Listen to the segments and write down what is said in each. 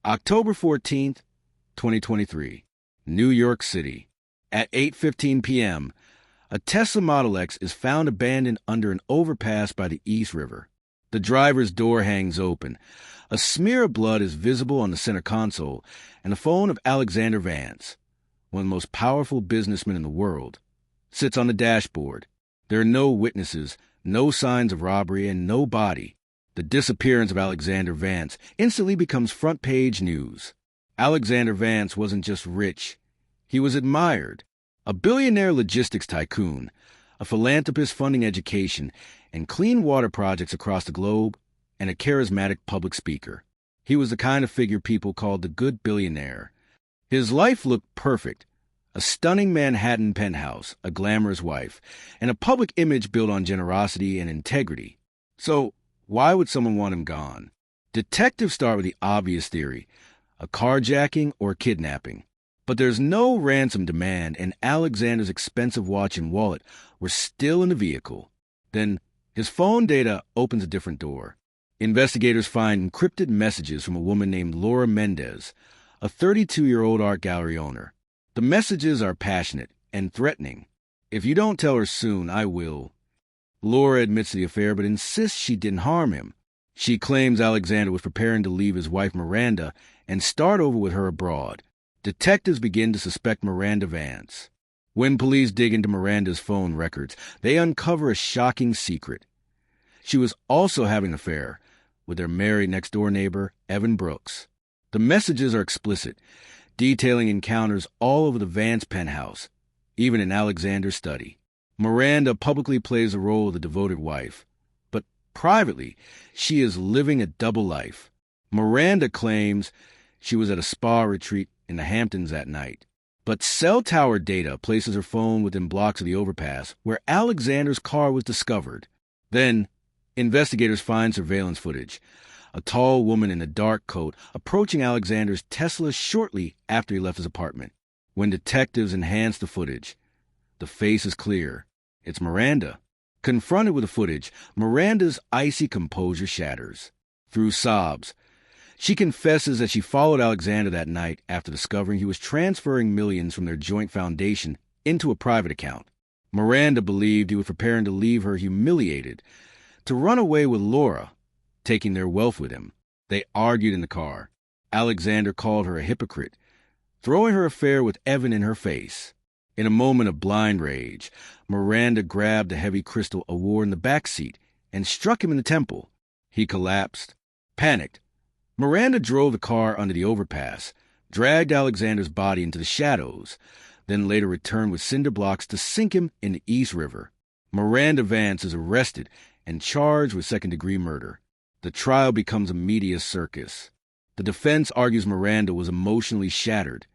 October 14th, 2023, New York City. At 8:15 p.m., a Tesla Model X is found abandoned under an overpass by the East River. The driver's door hangs open. A smear of blood is visible on the center console, and the phone of Alexander Vance, one of the most powerful businessmen in the world, sits on the dashboard. There are no witnesses, no signs of robbery, and no body. The disappearance of Alexander Vance instantly becomes front-page news. Alexander Vance wasn't just rich. He was admired. A billionaire logistics tycoon, a philanthropist funding education and clean water projects across the globe, and a charismatic public speaker. He was the kind of figure people called the good billionaire. His life looked perfect. A stunning Manhattan penthouse, a glamorous wife, and a public image built on generosity and integrity. So, why would someone want him gone? Detectives start with the obvious theory, a carjacking or kidnapping. But there's no ransom demand, and Alexander's expensive watch and wallet were still in the vehicle. Then, his phone data opens a different door. Investigators find encrypted messages from a woman named Laura Mendez, a 32-year-old art gallery owner. The messages are passionate and threatening. "If you don't tell her soon, I will." Laura admits to the affair but insists she didn't harm him. She claims Alexander was preparing to leave his wife Miranda and start over with her abroad. Detectives begin to suspect Miranda Vance. When police dig into Miranda's phone records, they uncover a shocking secret. She was also having an affair with their married next-door neighbor, Evan Brooks. The messages are explicit, detailing encounters all over the Vance penthouse, even in Alexander's study. Miranda publicly plays the role of the devoted wife, but privately, she is living a double life. Miranda claims she was at a spa retreat in the Hamptons that night, but cell tower data places her phone within blocks of the overpass where Alexander's car was discovered. Then, investigators find surveillance footage. A tall woman in a dark coat approaching Alexander's Tesla shortly after he left his apartment. When detectives enhance the footage, the face is clear. It's Miranda. Confronted with the footage, Miranda's icy composure shatters. Through sobs, she confesses that she followed Alexander that night after discovering he was transferring millions from their joint foundation into a private account. Miranda believed he was preparing to leave her humiliated, to run away with Laura, taking their wealth with him. They argued in the car. Alexander called her a hypocrite, throwing her affair with Evan in her face. In a moment of blind rage, Miranda grabbed a heavy crystal award in the back seat and struck him in the temple. He collapsed. Panicked, Miranda drove the car under the overpass, dragged Alexander's body into the shadows, then later returned with cinder blocks to sink him in the East River. Miranda Vance is arrested and charged with second-degree murder. The trial becomes a media circus. The defense argues Miranda was emotionally shattered,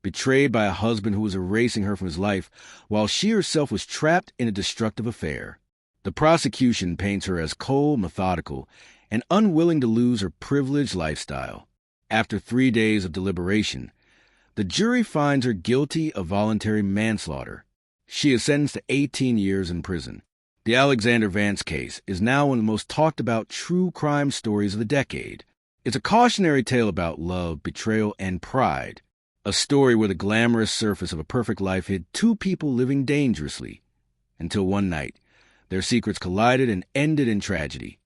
betrayed by a husband who was erasing her from his life, while she herself was trapped in a destructive affair. The prosecution paints her as cold, methodical, and unwilling to lose her privileged lifestyle. After 3 days of deliberation, the jury finds her guilty of voluntary manslaughter. She is sentenced to 18 years in prison. The Alexander Vance case is now one of the most talked-about true crime stories of the decade. It's a cautionary tale about love, betrayal, and pride. A story where the glamorous surface of a perfect life hid two people living dangerously, until one night, their secrets collided and ended in tragedy.